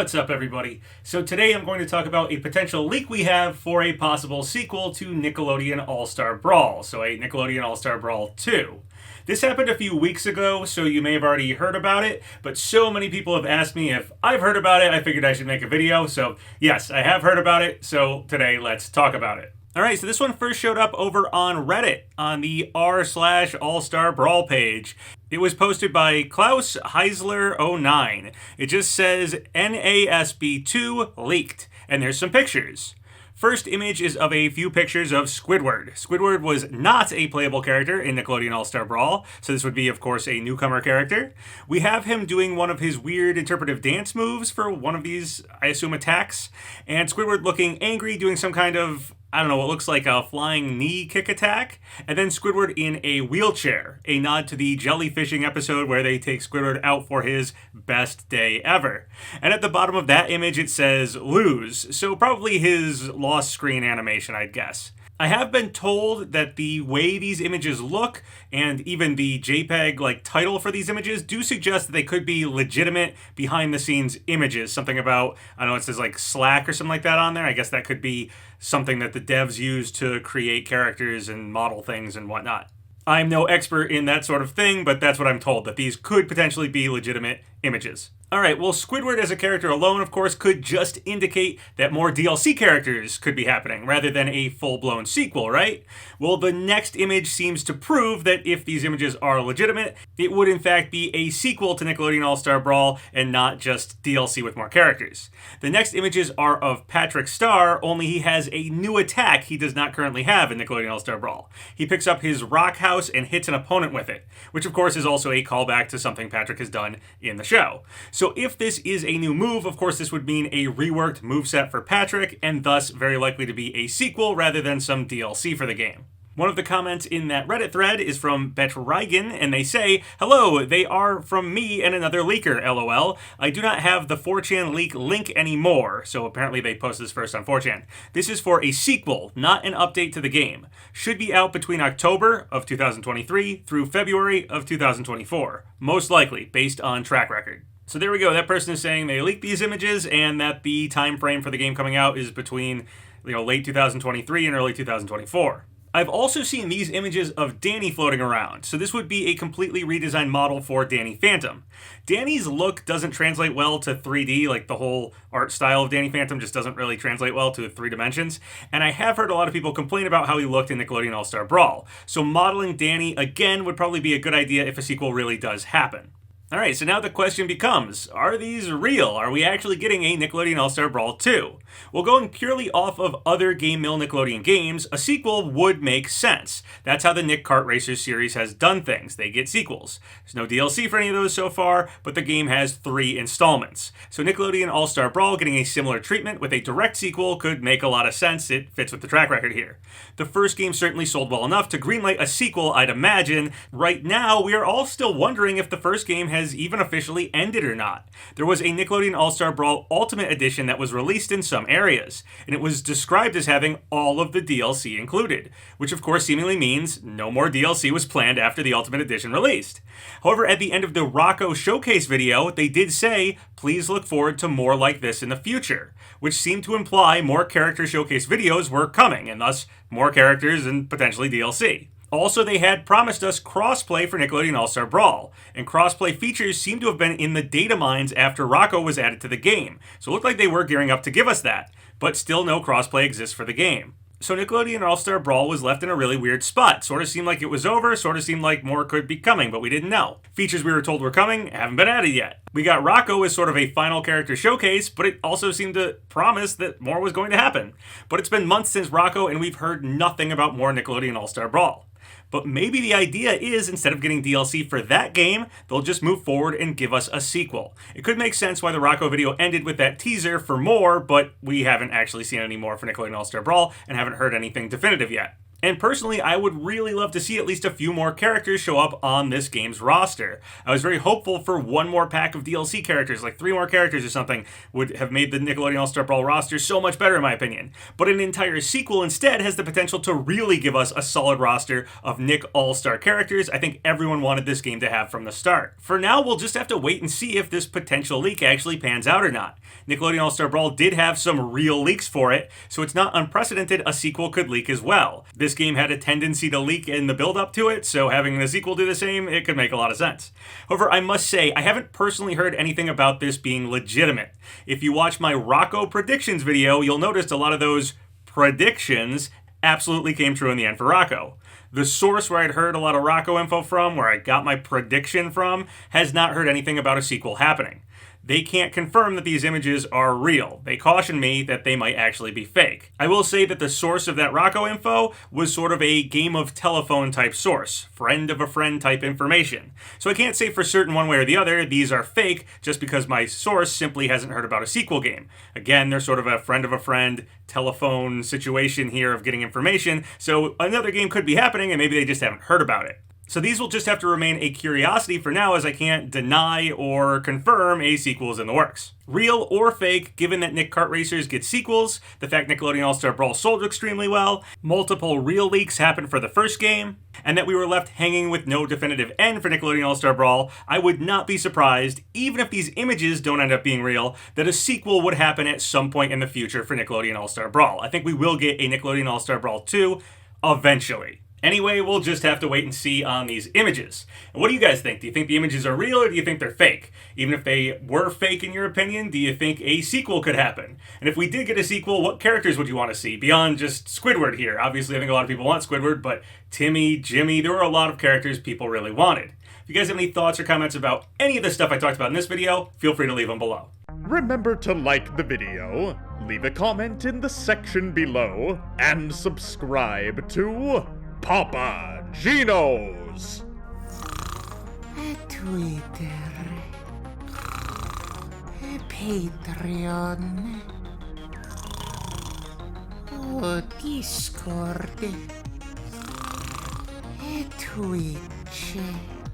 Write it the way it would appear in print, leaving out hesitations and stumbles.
What's up, everybody? So today I'm going to talk about a potential leak we have for a possible sequel to Nickelodeon All-Star Brawl, so a Nickelodeon All-Star Brawl 2. This happened a few weeks ago, so you may have already heard about it, but so many people have asked me if I've heard about it, I figured I should make a video, so yes, I have heard about it, so today let's talk about it. Alright, so this one first showed up over on Reddit, on the r/All-Star Brawl page. It was posted by Klaus Heisler09. It just says NASB2 leaked, and there's some pictures. First image is of a few pictures of Squidward. Squidward was not a playable character in Nickelodeon All-Star Brawl, so this would be, of course, a newcomer character. We have him doing one of his weird interpretive dance moves for one of these, I assume, attacks, and Squidward looking angry, doing some kind of, I don't know, what looks like a flying knee kick attack, and then Squidward in a wheelchair, a nod to the jellyfishing episode where they take Squidward out for his best day ever. And at the bottom of that image it says lose, so probably his lost screen animation, I'd guess. I have been told that the way these images look, and even the JPEG title for these images, do suggest that they could be legitimate behind-the-scenes images. Something about, I don't know, it says Slack or something like that on there. I guess that could be something that the devs use to create characters and model things and whatnot. I'm no expert in that sort of thing, but that's what I'm told, that these could potentially be legitimate images. Alright, well, Squidward as a character alone, of course, could just indicate that more DLC characters could be happening, rather than a full-blown sequel, right? Well, the next image seems to prove that if these images are legitimate, it would in fact be a sequel to Nickelodeon All-Star Brawl, and not just DLC with more characters. The next images are of Patrick Star, only he has a new attack he does not currently have in Nickelodeon All-Star Brawl. He picks up his rock house and hits an opponent with it, which of course is also a callback to something Patrick has done in the show. So if this is a new move, of course this would mean a reworked moveset for Patrick, and thus very likely to be a sequel rather than some DLC for the game. One of the comments in that Reddit thread is from Betrigen, and they say, "Hello, they are from me and another leaker, lol. I do not have the 4chan leak link anymore." So apparently they posted this first on 4chan. "This is for a sequel, not an update to the game. Should be out between October of 2023 through February of 2024. Most likely, based on track record." So there we go, that person is saying they leaked these images and that the time frame for the game coming out is between late 2023 and early 2024. I've also seen these images of Danny floating around, so this would be a completely redesigned model for Danny Phantom. Danny's look doesn't translate well to 3D, the whole art style of Danny Phantom just doesn't really translate well to 3 dimensions, and I have heard a lot of people complain about how he looked in Nickelodeon All-Star Brawl, so modeling Danny again would probably be a good idea if a sequel really does happen. Alright, so now the question becomes, are these real? Are we actually getting a Nickelodeon All-Star Brawl 2? Well, going purely off of other Game Mill Nickelodeon games, a sequel would make sense. That's how the Nick Kart Racers series has done things. They get sequels. There's no DLC for any of those so far, but the game has 3 installments. So Nickelodeon All-Star Brawl getting a similar treatment with a direct sequel could make a lot of sense. It fits with the track record here. The first game certainly sold well enough to greenlight a sequel, I'd imagine. Right now, we are all still wondering if the first game has even officially ended or not. There was a Nickelodeon All-Star Brawl Ultimate Edition that was released in some areas, and it was described as having all of the DLC included, which of course seemingly means no more DLC was planned after the Ultimate Edition released. However, at the end of the Rocco showcase video, they did say, please look forward to more like this in the future, which seemed to imply more character showcase videos were coming, and thus more characters and potentially DLC. Also, they had promised us crossplay for Nickelodeon All-Star Brawl, and crossplay features seem to have been in the data mines after Rocco was added to the game, so it looked like they were gearing up to give us that, but still no crossplay exists for the game. So Nickelodeon All-Star Brawl was left in a really weird spot. Sort of seemed like it was over, sort of seemed like more could be coming, but we didn't know. Features we were told were coming haven't been added yet. We got Rocco as sort of a final character showcase, but it also seemed to promise that more was going to happen. But it's been months since Rocco, and we've heard nothing about more Nickelodeon All-Star Brawl. But maybe the idea is, instead of getting DLC for that game, they'll just move forward and give us a sequel. It could make sense why the Rocco video ended with that teaser for more, but we haven't actually seen any more for Nickelodeon All-Star Brawl and haven't heard anything definitive yet. And personally, I would really love to see at least a few more characters show up on this game's roster. I was very hopeful for one more pack of DLC characters, like 3 more characters or something, would have made the Nickelodeon All-Star Brawl roster so much better in my opinion. But an entire sequel instead has the potential to really give us a solid roster of Nick All-Star characters I think everyone wanted this game to have from the start. For now, we'll just have to wait and see if this potential leak actually pans out or not. Nickelodeon All-Star Brawl did have some real leaks for it, so it's not unprecedented a sequel could leak as well. This game had a tendency to leak in the build-up to it, so having the sequel do the same, it could make a lot of sense. However, I must say, I haven't personally heard anything about this being legitimate. If you watch my Rocco predictions video, you'll notice a lot of those predictions absolutely came true in the end for Rocco. The source where I'd heard a lot of Rocco info from, where I got my prediction from, has not heard anything about a sequel happening. They can't confirm that these images are real. They caution me that they might actually be fake. I will say that the source of that Rocco info was sort of a game of telephone type source, friend of a friend type information. So I can't say for certain one way or the other these are fake just because my source simply hasn't heard about a sequel game. Again, they're sort of a friend telephone situation here of getting information, so another game could be happening and maybe they just haven't heard about it. So these will just have to remain a curiosity for now, as I can't deny or confirm a sequel is in the works. Real or fake, given that Nick Kart Racers get sequels, the fact Nickelodeon All-Star Brawl sold extremely well, multiple real leaks happened for the first game, and that we were left hanging with no definitive end for Nickelodeon All-Star Brawl, I would not be surprised, even if these images don't end up being real, that a sequel would happen at some point in the future for Nickelodeon All-Star Brawl. I think we will get a Nickelodeon All-Star Brawl 2 eventually. Anyway, we'll just have to wait and see on these images. And what do you guys think? Do you think the images are real or do you think they're fake? Even if they were fake in your opinion, do you think a sequel could happen? And if we did get a sequel, what characters would you want to see beyond just Squidward here? Obviously, I think a lot of people want Squidward, but Timmy, Jimmy, there were a lot of characters people really wanted. If you guys have any thoughts or comments about any of the stuff I talked about in this video, feel free to leave them below. Remember to like the video, leave a comment in the section below, and subscribe to Papa Gino's Twitter, Patreon, Discord, Twitch.